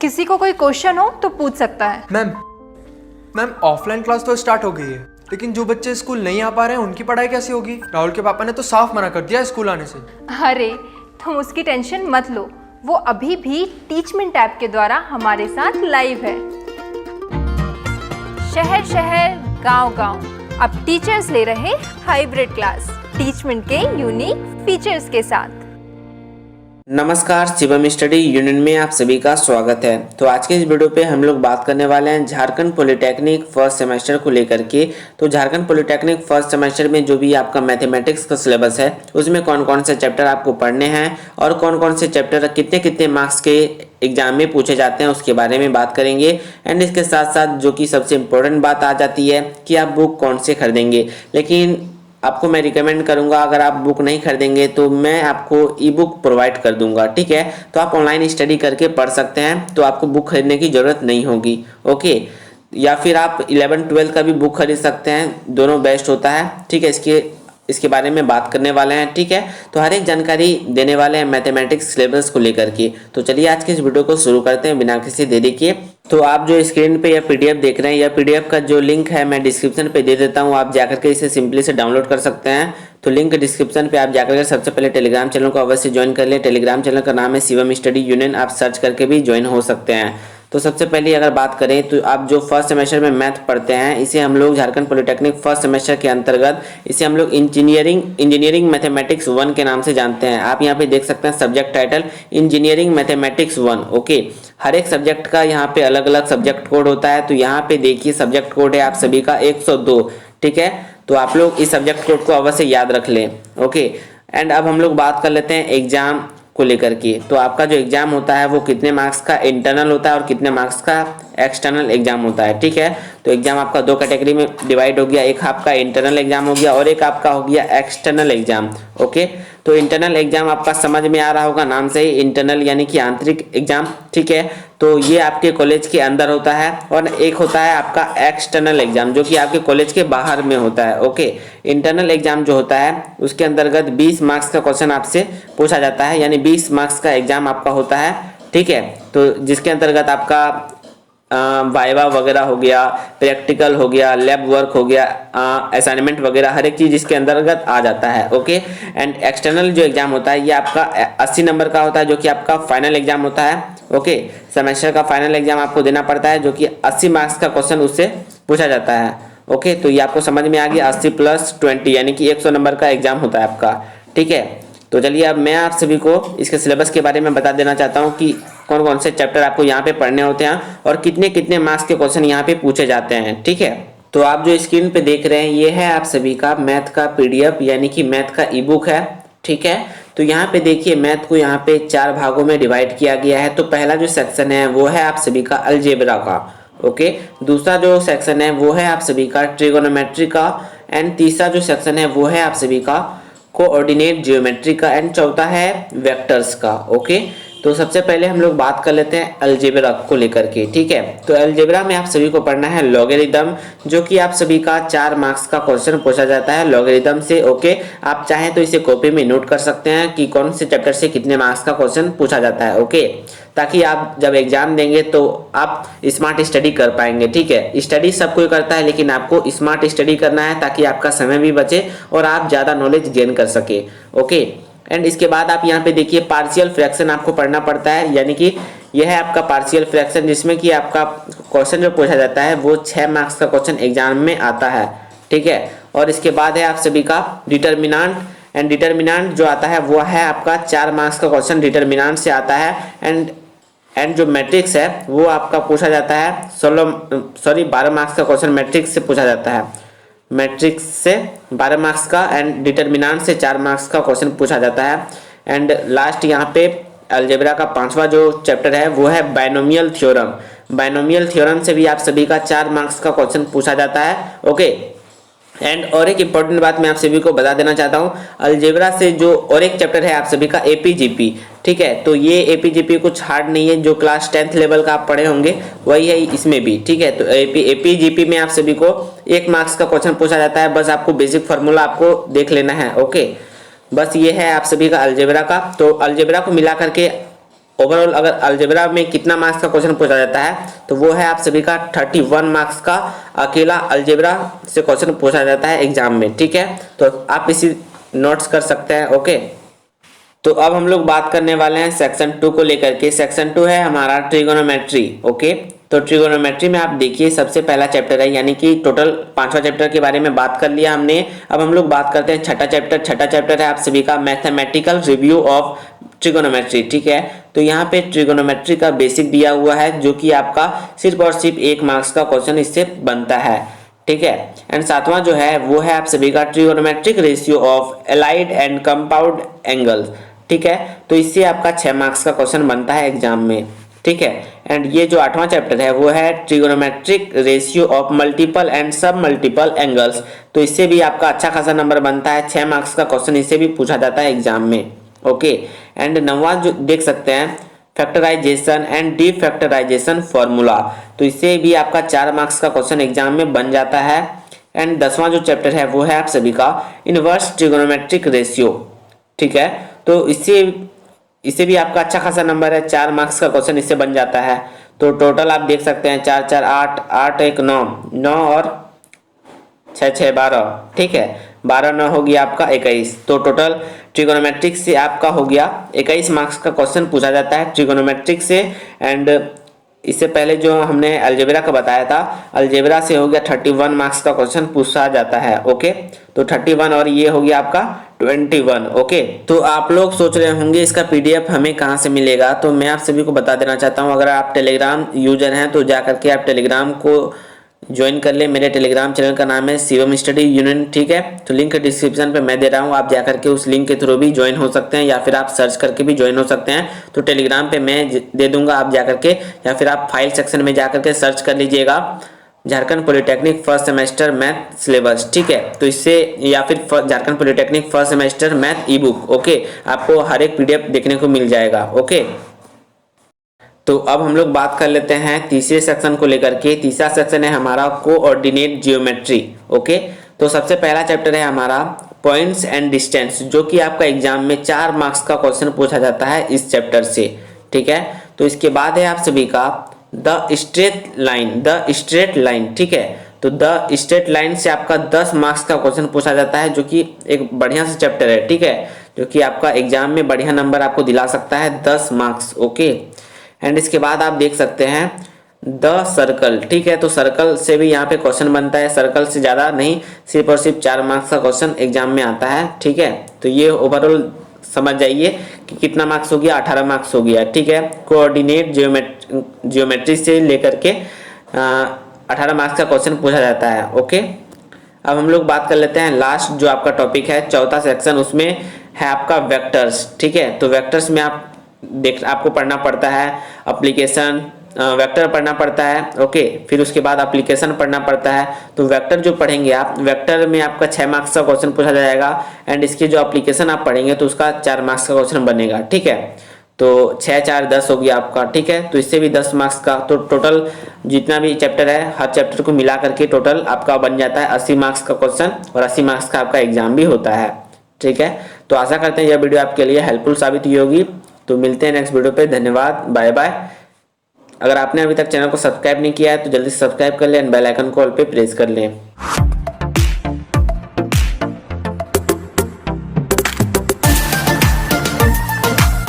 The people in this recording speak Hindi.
किसी को कोई क्वेश्चन हो तो पूछ सकता है। मैम ऑफलाइन क्लास तो स्टार्ट हो गई है, लेकिन जो बच्चे स्कूल नहीं आ पा रहे हैं उनकी पढ़ाई कैसे होगी? राहुल के पापा ने तो साफ मना कर दिया स्कूल आने से। अरे तुम उसकी टेंशन मत लो, वो अभी भी टीचमेंट ऐप के द्वारा हमारे साथ लाइव है। शहर शहर गांव गांव अब टीचर्स ले रहे हाइब्रिड क्लास टीचमेंट के यूनिक फीचर्स के साथ। नमस्कार, शिवम स्टडी यूनियन में आप सभी का स्वागत है। तो आज के इस वीडियो पे हम लोग बात करने वाले हैं झारखंड पॉलिटेक्निक फर्स्ट सेमेस्टर को लेकर के। तो झारखंड पॉलिटेक्निक फर्स्ट सेमेस्टर में जो भी आपका मैथमेटिक्स का सिलेबस है उसमें कौन कौन से चैप्टर आपको पढ़ने हैं और कौन कौन से चैप्टर कितने कितने मार्क्स के एग्जाम में पूछे जाते हैं उसके बारे में बात करेंगे। एंड इसके साथ साथ जो कि सबसे इम्पोर्टेंट बात आ जाती है कि आप बुक कौन से खरीदेंगे। लेकिन आपको मैं रिकमेंड करूंगा, अगर आप बुक नहीं खरीदेंगे तो मैं आपको ई बुक प्रोवाइड कर दूंगा, ठीक है। तो आप ऑनलाइन स्टडी करके पढ़ सकते हैं, तो आपको बुक खरीदने की ज़रूरत नहीं होगी, ओके। या फिर आप 11-12 का भी बुक खरीद सकते हैं, दोनों बेस्ट होता है, ठीक है। इसके बारे में बात करने वाले हैं, ठीक है। तो हर एक जानकारी देने वाले हैं मैथमेटिक्स सिलेबस को लेकर के। तो चलिए आज के इस वीडियो को शुरू करते हैं बिना किसी देरी के। तो आप जो स्क्रीन पे यह पीडीएफ देख रहे हैं, यह पीडीएफ का जो लिंक है मैं डिस्क्रिप्शन पे दे देता हूँ, आप जाकर के इसे सिंपली से डाउनलोड कर सकते हैं। तो लिंक डिस्क्रिप्शन पे आप जाकर के सबसे पहले टेलीग्राम चैनल को अवश्य ज्वाइन कर ले। टेलीग्राम चैनल का नाम है शिवम स्टडी यूनियन, आप सर्च करके भी ज्वाइन हो सकते हैं। तो सबसे पहले अगर बात करें तो आप जो फर्स्ट सेमेस्टर में मैथ पढ़ते हैं, इसे हम लोग झारखंड पॉलिटेक्निक फर्स्ट सेमेस्टर के अंतर्गत इसे हम लोग इंजीनियरिंग मैथमेटिक्स 1 के नाम से जानते हैं। आप यहाँ पे देख सकते हैं subject title engineering mathematics 1, okay. हर एक सब्जेक्ट का यहाँ पे अलग अलग सब्जेक्ट कोड होता है। तो यहाँ पे देखिए सब्जेक्ट कोड है आप सभी का 102, ठीक है। तो आप लोग इस सब्जेक्ट कोड को अवश्य याद रख लें, ओके। एंड अब हम लोग बात कर लेते हैं एग्जाम को लेकर के। तो आपका जो एग्जाम होता है वो कितने मार्क्स का इंटरनल होता है और कितने मार्क्स का एक्सटर्नल एग्जाम होता है, ठीक है। तो एग्जाम आपका दो कैटेगरी में डिवाइड हो गया, एक आपका इंटरनल एग्जाम हो गया और एक आपका हो गया एक्सटर्नल एग्जाम, ओके। तो इंटरनल एग्जाम आपका समझ में आ रहा होगा नाम से ही, इंटरनल यानी कि आंतरिक एग्जाम, ठीक है। तो ये आपके कॉलेज के अंदर होता है और एक होता है आपका एक्सटर्नल एग्जाम जो कि आपके कॉलेज के बाहर में होता है, ओके। इंटरनल एग्जाम जो होता है उसके अंतर्गत 20 मार्क्स का क्वेश्चन आपसे पूछा जाता है, यानी 20 मार्क्स का एग्जाम आपका होता है, ठीक है। तो जिसके अंतर्गत आपका वाइवा वगैरह हो गया, प्रैक्टिकल हो गया, लैब वर्क हो गया, असाइनमेंट वगैरह हर एक चीज़ इसके अंतर्गत आ जाता है, ओके। एंड एक्सटर्नल जो एग्जाम होता है ये आपका 80 नंबर का होता है जो कि आपका फाइनल एग्जाम होता है, ओके। सेमेस्टर का फाइनल एग्जाम आपको देना पड़ता है जो कि 80 मार्क्स का क्वेश्चन उससे पूछा जाता है, ओके। तो ये आपको समझ में आ गया, 80 + 20 यानी कि 100 नंबर का एग्जाम होता है आपका, ठीक है। तो चलिए अब मैं आप सभी को इसके सिलेबस के बारे में बता देना चाहता हूँ कि कौन कौन से चैप्टर आपको यहाँ पे पढ़ने होते हैं और कितने कितने मार्क्स के क्वेश्चन यहाँ पे पूछे जाते हैं, ठीक है। तो आप जो स्क्रीन पे देख रहे हैं ये है आप सभी का मैथ का पीडीएफ यानी कि मैथ का ई बुक है, ठीक है। तो यहाँ पे देखिए मैथ को यहाँ पे 4 भागों में डिवाइड किया गया है। तो पहला जो सेक्शन है वो है आप सभी का अलजेब्रा का, ओके। दूसरा जो सेक्शन है वो है आप सभी का ट्रिगोनोमेट्री का। एंड तीसरा जो सेक्शन है वो है आप सभी का कोऑर्डिनेट ज्योमेट्री का। एंड चौथा है वेक्टर्स का, ओके। तो सबसे पहले हम लोग बात कर लेते हैं अलजेब्रा को लेकर के, ठीक है। तो अलजेब्रा में आप सभी को पढ़ना है लॉगरिदम, जो कि आप सभी का 4 मार्क्स का क्वेश्चन पूछा जाता है लॉगरिदम से, ओके। आप चाहें तो इसे कॉपी में नोट कर सकते हैं कि कौन से चैप्टर से कितने मार्क्स का क्वेश्चन पूछा जाता है, ओके। ताकि आप जब एग्जाम देंगे तो आप स्मार्ट स्टडी कर पाएंगे, ठीक है। स्टडी सब कोई करता है लेकिन आपको स्मार्ट स्टडी करना है ताकि आपका समय भी बचे और आप ज़्यादा नॉलेज गेन कर सके, ओके। एंड इसके बाद आप यहाँ पे देखिए पार्शियल फ्रैक्शन आपको पढ़ना पड़ता है, यानी कि यह है आपका पार्शियल फ्रैक्शन जिसमें कि आपका क्वेश्चन जो पूछा जाता है वो 6 मार्क्स का क्वेश्चन एग्जाम में आता है, ठीक है। और इसके बाद है आप सभी का डिटर्मिनांट। एंड डिटर्मिनांट जो आता है वो है आपका 4 मार्क्स का क्वेश्चन डिटर्मिनांट से आता है। एंड जो मैट्रिक्स है वो आपका पूछा जाता है 12 मार्क्स का क्वेश्चन मैट्रिक्स से पूछा जाता है, मैट्रिक्स से 12 मार्क्स का। एंड डिटर्मिनांट से 4 मार्क्स का क्वेश्चन पूछा जाता है। एंड लास्ट यहाँ पे अलजेब्रा का 5वां जो चैप्टर है वो है बायनोमियल थ्योरम। बायनोमियल थ्योरम से भी आप सभी का 4 मार्क्स का क्वेश्चन पूछा जाता है, ओके। एंड और एक इम्पॉर्टेंट बात मैं आप सभी को बता देना चाहता हूँ, अलजेब्रा से जो और एक चैप्टर है आप सभी का एपीजीपी, ठीक है। तो ये एपीजीपी कुछ हार्ड नहीं है, जो क्लास 10th लेवल का आप पढ़े होंगे वही है इसमें भी, ठीक है। तो एपीजीपी में आप सभी को 1 मार्क्स का क्वेश्चन पूछा जाता है, बस आपको बेसिक फार्मूला आपको देख लेना है, ओके। बस ये है आप सभी का अलजेब्रा का। तो अलजेब्रा को मिला करके ओवरऑल अगर अलजेब्रा में कितना मार्क्स का क्वेश्चन पूछा जाता है तो वो है आप सभी का 31 मार्क्स का अकेला अलजेब्रा से क्वेश्चन पूछा जाता है एग्जाम में। ठीक है, तो आप इसी नोट्स कर सकते हैं। ओके, तो अब हम लोग बात करने वाले हैं सेक्शन 2 को लेकर के। सेक्शन 2 है हमारा ट्रिगोनोमेट्री। ओके, तो ट्रिगोनोमेट्री में आप देखिए सबसे पहला चैप्टर है, यानी कि टोटल 5वां चैप्टर के बारे में बात कर लिया हमने। अब हम लोग बात करते हैं छठा चैप्टर। छठा चैप्टर है आप सभी का मैथमेटिकल रिव्यू ऑफ ट्रिगोनोमेट्री। ठीक है, तो यहाँ पे ट्रिगोनोमेट्री का बेसिक दिया हुआ है जो कि आपका सिर्फ और सिर्फ 1 मार्क्स का क्वेश्चन इससे बनता है। ठीक है, एंड 7वां जो है वो है आप सभी का trigonometric ratio of allied and compound angles. ठीक है, तो इससे आपका 6 मार्क्स का क्वेश्चन बनता है एग्जाम में। ठीक है, एंड ये जो 8वां चैप्टर है वो है trigonometric ratio of multiple and सब मल्टीपल एंगल्स। तो इससे भी आपका अच्छा खासा नंबर बनता है, 6 मार्क्स का क्वेश्चन इससे भी पूछा जाता है एग्जाम में। ओके, एंड 9वां जो देख सकते हैं फैक्टराइजेशन एंड डीफैक्टराइजेशन फॉर्मूला, तो इससे भी आपका 4 मार्क्स का क्वेश्चन एग्जाम में बन जाता है। एंड 10वां जो चैप्टर है वो है आप सभी का इनवर्स ट्रिगोनोमेट्रिक रेशियो। ठीक है, तो इससे भी आपका अच्छा खासा नंबर है, 4 मार्क्स का क्वेश्चन इससे बन जाता है। तो टोटल आप देख सकते हैं 4 4 8 8 1 9 9 और 6 6 12। ठीक है, 12 9 हो गया आपका 21। तो टोटल ट्रिगोनोमेट्रिक से आपका हो गया 21 मार्क्स का क्वेश्चन पूछा जाता है ट्रिगोनोमेट्रिक से। एंड इससे पहले जो हमने अलजेब्रा का बताया था, अलजेब्रा से हो गया 31 मार्क्स का क्वेश्चन पूछा जाता है। ओके, तो 31 और ये हो गया आपका 21। ओके, तो आप लोग सोच रहे होंगे इसका पीडीएफ हमें कहाँ से मिलेगा, तो मैं आप सभी को बता देना चाहता हूँ, अगर आप टेलीग्राम यूजर हैं तो जा करके आप टेलीग्राम को ज्वाइन कर ले। मेरे टेलीग्राम चैनल का नाम है शिवम स्टडी यूनियन। ठीक है, तो लिंक डिस्क्रिप्शन पे मैं दे रहा हूँ, आप जा करके उस लिंक के थ्रू भी ज्वाइन हो सकते हैं, या फिर आप सर्च करके भी ज्वाइन हो सकते हैं। तो टेलीग्राम पे मैं दे दूंगा, आप जा करके, या फिर आप फाइल सेक्शन में जा करके सर्च कर लीजिएगा Jharkhand polytechnic first semester math syllabus. ठीक है, तो इससे या फिर Jharkhand polytechnic first semester math ई बुक। ओके, आपको हर एक पीडीएफ देखने को मिल जाएगा। ओके, तो अब हम लोग बात कर लेते हैं तीसरे सेक्शन को लेकर के। तीसरा सेक्शन है हमारा कोऑर्डिनेट जियोमेट्री। ओके, तो सबसे पहला चैप्टर है हमारा पॉइंट्स एंड डिस्टेंस, जो कि आपका एग्जाम में 4 मार्क्स का क्वेश्चन पूछा जाता है इस चैप्टर से। ठीक है, तो इसके बाद है आप सभी का द स्ट्रेट लाइन। ठीक है, तो द स्ट्रेट लाइन से आपका 10 मार्क्स का क्वेश्चन पूछा जाता है, जो कि एक बढ़िया सा चैप्टर है। ठीक है, जो कि आपका एग्जाम में बढ़िया नंबर आपको दिला सकता है, 10 मार्क्स। ओके, एंड इसके बाद आप देख सकते हैं द सर्कल। ठीक है, तो सर्कल से भी यहाँ पे क्वेश्चन बनता है, सर्कल से ज़्यादा नहीं, सिर्फ और सिर्फ 4 मार्क्स का क्वेश्चन एग्जाम में आता है। ठीक है, तो ये ओवरऑल समझ जाइए कि कितना मार्क्स हो गया, 18 मार्क्स हो गया। ठीक है, कोऑर्डिनेट जियोमेट्री से लेकर के 18 मार्क्स का क्वेश्चन पूछा जाता है। ओके, अब हम लोग बात कर लेते हैं लास्ट जो आपका टॉपिक है, चौथा सेक्शन, उसमें है आपका वेक्टर्स। ठीक है, तो वेक्टर्स में आपको पढ़ना पड़ता है एप्लीकेशन, वेक्टर पढ़ना पड़ता है। ओके, फिर उसके बाद एप्लीकेशन पढ़ना पड़ता है। तो वेक्टर जो पढ़ेंगे आप, वेक्टर में आपका 6 मार्क्स का क्वेश्चन पूछा जाएगा, एंड इसकी जो एप्लीकेशन आप पढ़ेंगे तो उसका 4 मार्क्स का क्वेश्चन बनेगा। ठीक है, तो 6 4 10 हो गया आपका। ठीक है, तो इससे भी 10 मार्क्स का, तो टोटल जितना भी चैप्टर है हर चैप्टर को मिला करके टोटल आपका बन जाता है 80 मार्क्स का क्वेश्चन, और 80 मार्क्स का आपका एग्जाम भी होता है। ठीक है, तो आशा करते हैं यह वीडियो आपके लिए हेल्पफुल साबित हुई होगी। तो मिलते हैं नेक्स्ट वीडियो पे, धन्यवाद, बाय बाय। अगर आपने अभी तक चैनल को सब्सक्राइब नहीं किया है तो जल्दी से सब्सक्राइब कर लें, बेल आइकन को ऑल पे प्रेस कर लें।